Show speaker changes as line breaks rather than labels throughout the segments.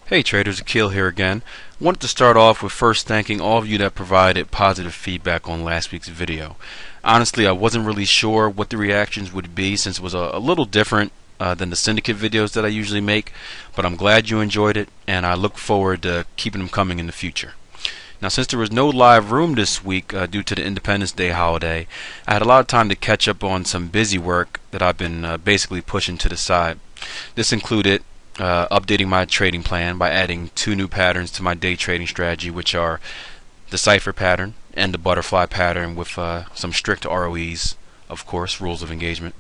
Hey traders, Akil here again. Wanted to start off with first thanking all of you that provided positive feedback on last week's video. Honestly, I wasn't really sure what the reactions would be since it was a little different than the syndicate videos that I usually make, but I'm glad you enjoyed it and I look forward to keeping them coming in the future. Now, since there was no live room this week due to the Independence Day holiday, I had a lot of time to catch up on some busy work that I've been basically pushing to the side. This included updating my trading plan by adding two new patterns to my day trading strategy, which are the cipher pattern and the butterfly pattern with some strict ROEs, of course, rules of engagement.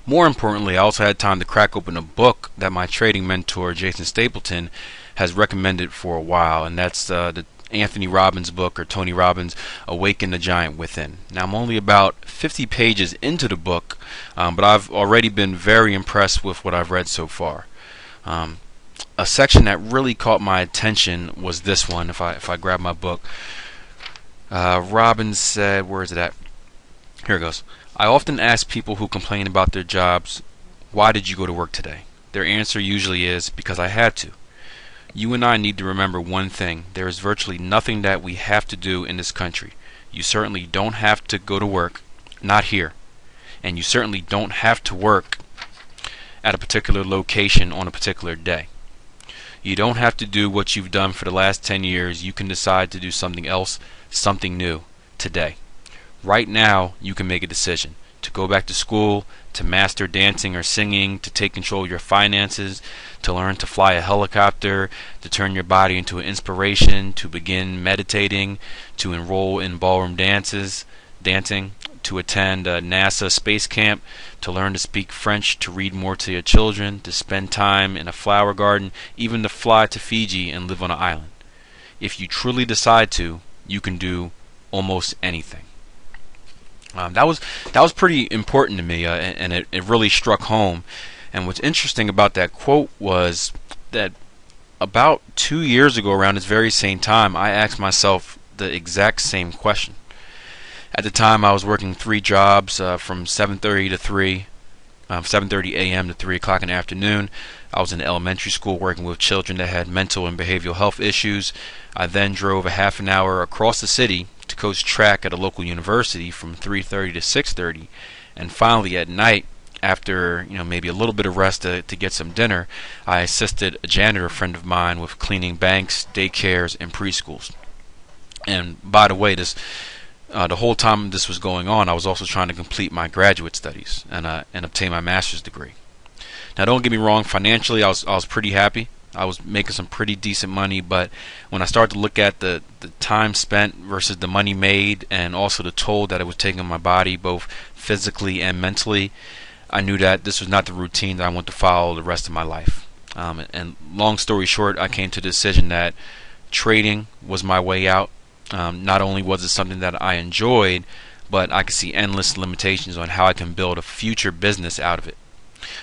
More importantly, I also had time to crack open a book that my trading mentor Jason Stapleton has recommended for a while, and that's the Anthony Robbins book, or Tony Robbins' Awaken the Giant Within. Now, I'm only about 50 pages into the book, but I've already been very impressed with what I've read so far. A section that really caught my attention was this one. If I grab my book, Robbins said, where is it at? Here it goes. I often ask people who complain about their jobs, why did you go to work today? Their answer usually is, because I had to. You and I need to remember one thing. There is virtually nothing that we have to do in this country. You certainly don't have to go to work, not here. And you certainly don't have to work at a particular location on a particular day. You don't have to do what you've done for the last 10 years. You can decide to do something else, something new, today. Right now, you can make a decision to go back to school, to master dancing or singing, to take control of your finances, to learn to fly a helicopter, to turn your body into an inspiration, to begin meditating, to enroll in ballroom dancing, to attend a NASA space camp, to learn to speak French, to read more to your children, to spend time in a flower garden, even to fly to Fiji and live on an island. If you truly decide to, you can do almost anything. That was pretty important to me, and it really struck home. And what's interesting about that quote was that about 2 years ago, around this very same time, I asked myself the exact same question. At the time, I was working 3 jobs from 7:30 to 3, 7:30 a.m. to 3 o'clock in the afternoon. I was in elementary school working with children that had mental and behavioral health issues. I then drove a half an hour across the city to coach track at a local university from 3:30 to 6:30, and finally at night, after maybe a little bit of rest to get some dinner, I assisted a janitor friend of mine with cleaning banks, daycares, and preschools. And by the way, the whole time this was going on, I was also trying to complete my graduate studies and obtain my master's degree. Now, don't get me wrong, financially I was pretty happy. I was making some pretty decent money, but when I started to look at the time spent versus the money made, and also the toll that it was taking on my body, both physically and mentally, I knew that this was not the routine that I want to follow the rest of my life. And long story short, I came to the decision that trading was my way out. Not only was it something that I enjoyed, but I could see endless limitations on how I can build a future business out of it.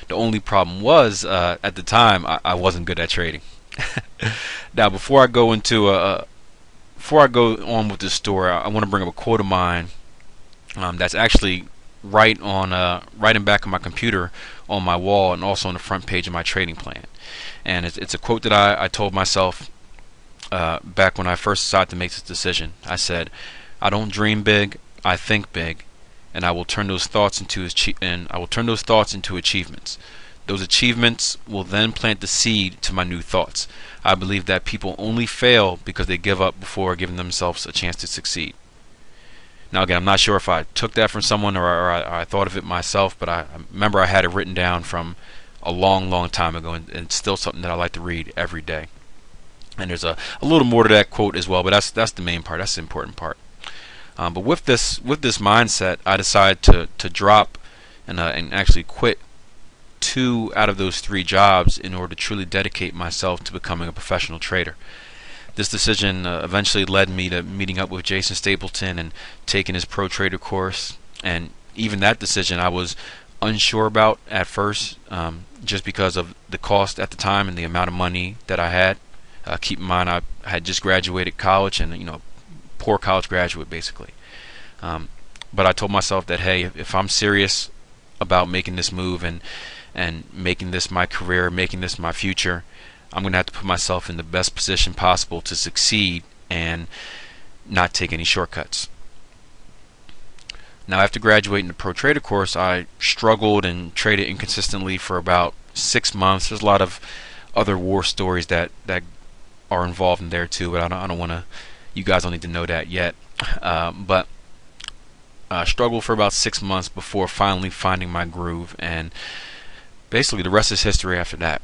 The only problem was, at the time, I wasn't good at trading. Now, before I go on with this story, I want to bring up a quote of mine that's actually right in back of my computer on my wall, and also on the front page of my trading plan. And it's a quote that I told myself back when I first decided to make this decision. I said, "I don't dream big, I think big, and I will turn those thoughts into achievements. Those achievements will then plant the seed to my new thoughts. I believe that people only fail because they give up before giving themselves a chance to succeed." Now, again, I'm not sure if I took that from someone or I thought of it myself, but I remember I had it written down from a long time ago, and it's still something that I like to read every day. And there's a little more to that quote as well, but that's the main part. That's the important part. But with this mindset, I decided to drop and actually quit 2 out of those 3 jobs in order to truly dedicate myself to becoming a professional trader. This decision eventually led me to meeting up with Jason Stapleton and taking his Pro Trader course. And even that decision I was unsure about at first, just because of the cost at the time and the amount of money that I had. Keep in mind, I had just graduated college, and poor college graduate basically. But I told myself that, hey, if I'm serious about making this move and making this my career, making this my future, I'm going to have to put myself in the best position possible to succeed and not take any shortcuts. Now, after graduating the Pro Trader course, I struggled and traded inconsistently for about 6 months. There's a lot of other war stories that are involved in there too, but I don't want to. You guys don't need to know that yet. But I struggled for about 6 months before finally finding my groove, and basically the rest is history after that.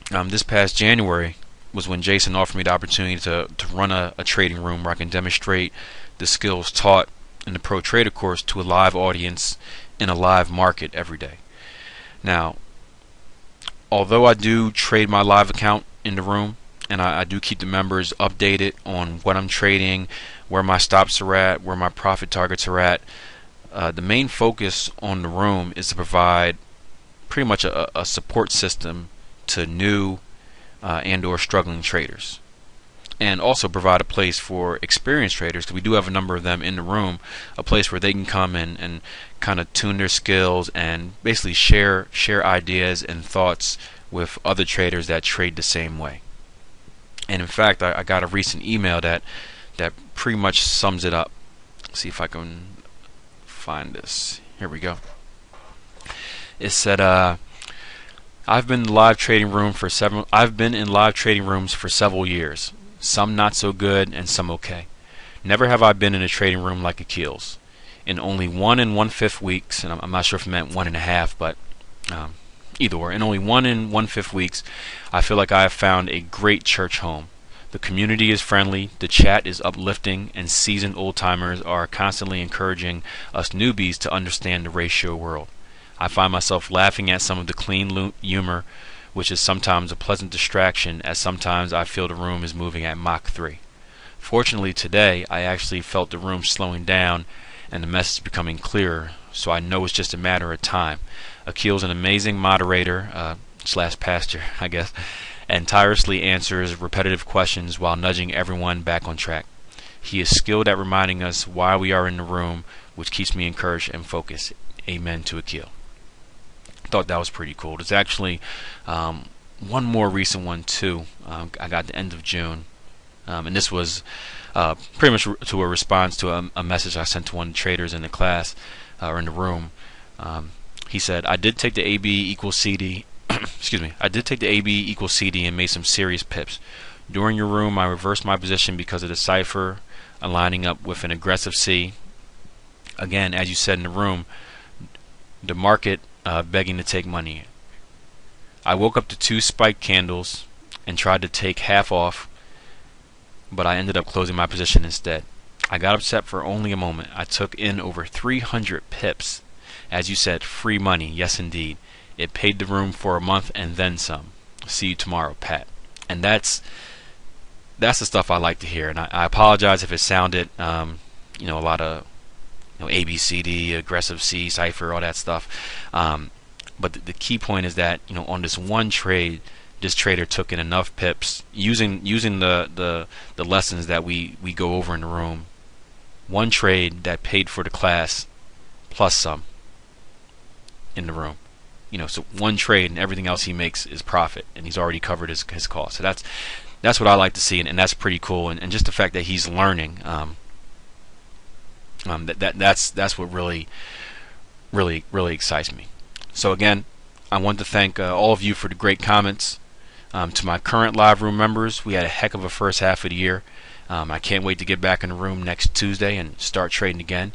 This past January was when Jason offered me the opportunity to run a trading room where I can demonstrate the skills taught in the Pro Trader course to a live audience in a live market every day. Now, although I do trade my live account in the room, and I do keep the members updated on what I'm trading, where my stops are at, where my profit targets are at, the main focus on the room is to provide pretty much a support system to new and or struggling traders, and also provide a place for experienced traders, because we do have a number of them in the room, a place where they can come and kind of tune their skills and basically share ideas and thoughts with other traders that trade the same way. And in fact, I got a recent email that pretty much sums it up. Let's see if I can find this. Here we go. It said, I've been in live trading rooms for several years. Some not so good and some okay. Never have I been in a trading room like Akil's. In only 1 1/5 weeks, and I'm not sure if it meant 1 1/2, but either or, in only 1 1/5 weeks, I feel like I have found a great church home. The community is friendly, the chat is uplifting, and seasoned old-timers are constantly encouraging us newbies to understand the ratio world. I find myself laughing at some of the clean humor, which is sometimes a pleasant distraction, as sometimes I feel the room is moving at Mach 3. Fortunately today, I actually felt the room slowing down and the message becoming clearer, so I know it's just a matter of time. Akil's an amazing moderator, / pastor, I guess, and tirelessly answers repetitive questions while nudging everyone back on track. He is skilled at reminding us why we are in the room, which keeps me encouraged and focused. Amen to Akil. Thought that was pretty cool. There's actually one more recent one too. I got the end of June, and this was pretty much to a response to a message I sent to one of the traders in the class or in the room. He said, "I did take the AB equals CD." Excuse me. I did take the AB equals CD and made some serious pips. During your room, I reversed my position because of the cipher aligning up with an aggressive C. Again, as you said in the room, the market begging to take money. I woke up to 2 spiked candles and tried to take half off, but I ended up closing my position instead. I got upset for only a moment. I took in over 300 pips. As you said, free money. Yes, indeed. It paid the room for a month and then some. See you tomorrow, Pat. And that's the stuff I like to hear. And I apologize if it sounded, a lot of A, B, C, D, aggressive C, cipher, all that stuff. But the key point is that on this one trade, this trader took in enough pips using the lessons that we go over in the room. One trade that paid for the class plus some in the room. So one trade and everything else he makes is profit, and he's already covered his cost. So that's what I like to see, and that's pretty cool. And just the fact that he's learning. That's what really excites me. So again, I want to thank all of you for the great comments. To my current live room members, we had a heck of a first half of the year. I can't wait to get back in the room next Tuesday and start trading again,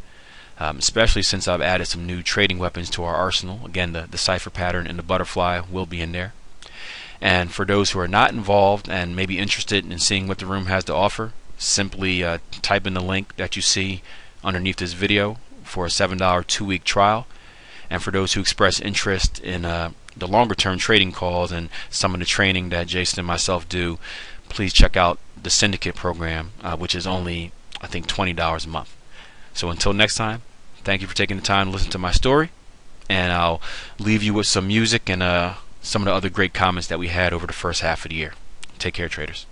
especially since I've added some new trading weapons to our arsenal. Again, the cipher pattern and the butterfly will be in there. And for those who are not involved and maybe interested in seeing what the room has to offer, simply type in the link that you see underneath this video for a $7 2-week trial. And for those who express interest in the longer term trading calls and some of the training that Jason and myself do, please check out the Syndicate program, which is only, I think, $20 a month. So until next time, thank you for taking the time to listen to my story, and I'll leave you with some music and some of the other great comments that we had over the first half of the year. Take care, traders.